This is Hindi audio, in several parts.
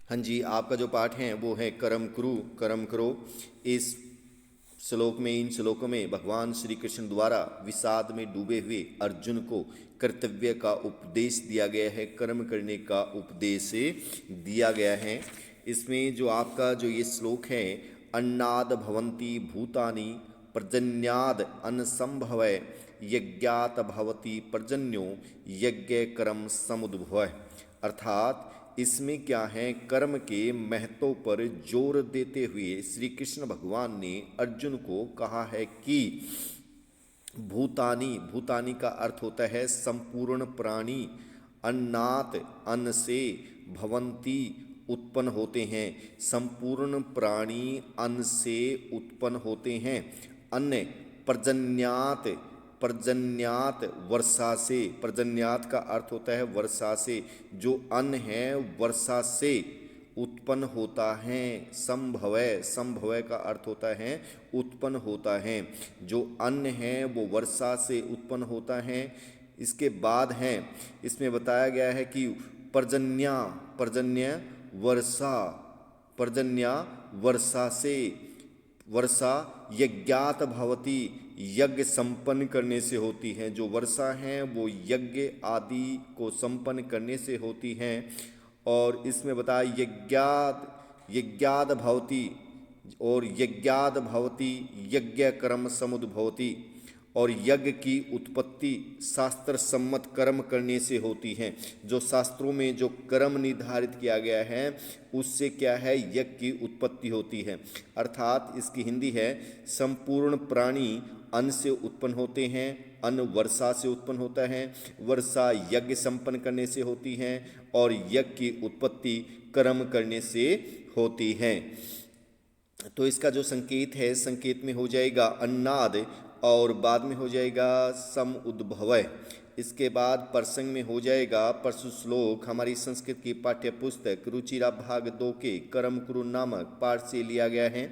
हाँ जी, आपका जो पाठ है वो है कर्म कुरु कर्म करो। इस श्लोक में, इन श्लोकों में भगवान श्री कृष्ण द्वारा विषाद में डूबे हुए अर्जुन को कर्तव्य का उपदेश दिया गया है, कर्म करने का उपदेश दिया गया है। इसमें जो आपका जो ये श्लोक है, अन्नाद भवन्ति भूतानि पर्जन्याद अन्नसंभवय यज्ञात भवति पर्जन्यो यज्ञ कर्म समुद्भवः। अर्थात इसमें क्या है, कर्म के महत्व पर जोर देते हुए श्री कृष्ण भगवान ने अर्जुन को कहा है कि भूतानी, भूतानी का अर्थ होता है संपूर्ण प्राणी, अन्नात, अन्न से, भवंती उत्पन्न होते हैं, संपूर्ण प्राणी अन्न से उत्पन्न होते हैं, अन्य पर्जन्यात, पर्जन्यात वर्षा से, पर्जन्यात का अर्थ होता है वर्षा से, जो अन्न है वर्षा से उत्पन्न होता है, संभवय, संभवय का अर्थ होता है उत्पन्न होता है, जो अन्न है वो वर्षा से उत्पन्न होता है। इसके बाद है, इसमें बताया गया है कि पर्जन्या, पर्जन्य वर्षा, पर्जन्या वर्षा से, वर्षा यज्ञात भवति, यज्ञ संपन्न करने से होती है, जो वर्षा है वो यज्ञ आदि को संपन्न करने से होती है। और इसमें बताया यज्ञात, यज्ञाद भवति, और यज्ञाद भवति यज्ञ कर्म समुद्भवति, और यज्ञ की उत्पत्ति शास्त्र सम्मत कर्म करने से होती है। जो शास्त्रों में जो कर्म निर्धारित किया गया है उससे क्या है, यज्ञ की उत्पत्ति होती है। अर्थात इसकी हिंदी है, संपूर्ण प्राणी अन्न से उत्पन्न होते हैं, अन्न वर्षा से उत्पन्न होता है, वर्षा यज्ञ संपन्न करने से होती है, और यज्ञ की उत्पत्ति कर्म करने से होती है। तो इसका जो संकेत है, संकेत में हो जाएगा अन्नाद, और बाद में हो जाएगा सम उद्भवय। इसके बाद प्रसंग में हो जाएगा परसु श्लोक, हमारी संस्कृत की पाठ्य पुस्तक रुचिरा भाग 2 के कर्म कुरु नामक पाठ से लिया गया है।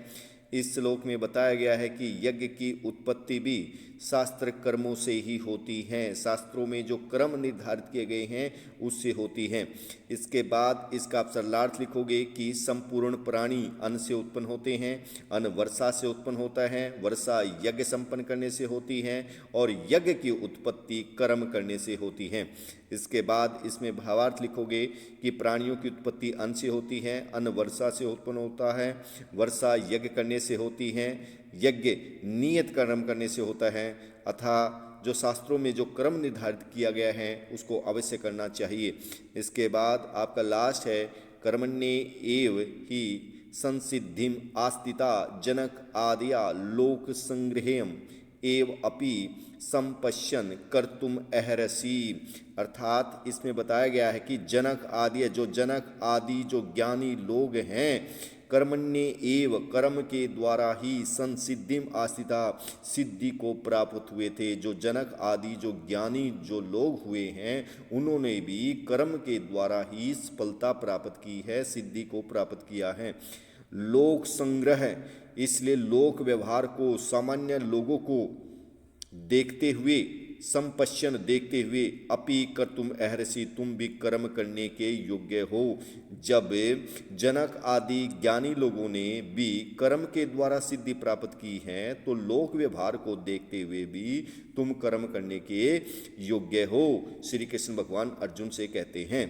इस श्लोक में बताया गया है कि यज्ञ की उत्पत्ति भी शास्त्र कर्मों से ही होती है, शास्त्रों में जो कर्म निर्धारित किए गए हैं उससे होती है। इसके बाद इसका आप सरलार्थ लिखोगे कि संपूर्ण प्राणी अन्न से उत्पन्न होते हैं, अन्न वर्षा से उत्पन्न होता है, वर्षा यज्ञ संपन्न करने से होती है, और यज्ञ की उत्पत्ति कर्म करने से होती है। इसके बाद इसमें भावार्थ लिखोगे कि प्राणियों की उत्पत्ति अन्न से होती है, अन्न वर्षा से उत्पन्न होता है, वर्षा यज्ञ करने से होती है, यज्ञ नियत कर्म करने से होता है, अथा जो शास्त्रों में जो कर्म निर्धारित किया गया है उसको अवश्य करना चाहिए। इसके बाद आपका लास्ट है, कर्मण्ये एव ही संसिद्धिम आस्तिता जनक आदिया लोक संग्रहेयम एव अपि संपश्यन कर्तुम अहरसी। अर्थात इसमें बताया गया है कि जनक आदि, जो जनक आदि जो ज्ञानी लोग हैं, कर्मण्ये एव कर्म के द्वारा ही संसिद्धिम आस्थिता सिद्धि को प्राप्त हुए थे। जो जनक आदि जो ज्ञानी जो लोग हुए हैं उन्होंने भी कर्म के द्वारा ही सफलता प्राप्त की है, सिद्धि को प्राप्त किया है। लोक संग्रह, इसलिए लोक व्यवहार को, सामान्य लोगों को देखते हुए, संपश्यन देखते हुए, अपि कर्तुम अहर्षि तुम भी कर्म करने के योग्य हो। जब जनक आदि ज्ञानी लोगों ने भी कर्म के द्वारा सिद्धि प्राप्त की है तो लोक व्यवहार को देखते हुए भी तुम कर्म करने के योग्य हो, श्री कृष्ण भगवान अर्जुन से कहते हैं।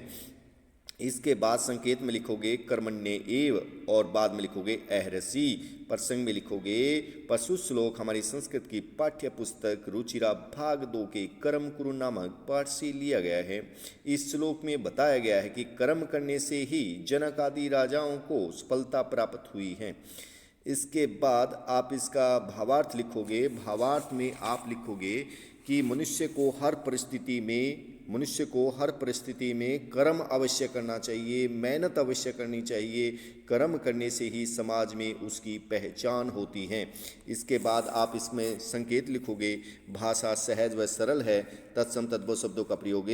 इसके बाद संकेत में लिखोगे कर्मण्ये एव, और बाद में लिखोगे अहरसी, प्रसंग में लिखोगे पशु श्लोक, हमारी संस्कृत की पाठ्य पुस्तक रुचिरा भाग 2 के कर्म कुरु नामक पाठ से लिया गया है। इस श्लोक में बताया गया है कि कर्म करने से ही जनक आदि राजाओं को सफलता प्राप्त हुई है। इसके बाद आप इसका भावार्थ लिखोगे, भावार्थ में आप लिखोगे कि मनुष्य को हर परिस्थिति में कर्म अवश्य करना चाहिए, मेहनत अवश्य करनी चाहिए, कर्म करने से ही समाज में उसकी पहचान होती है। इसके बाद आप इसमें संकेत लिखोगे, भाषा सहज व सरल है, तत्सम तद्भव शब्दों का प्रयोग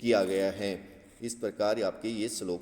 किया गया है। इस प्रकार आपके ये श्लोक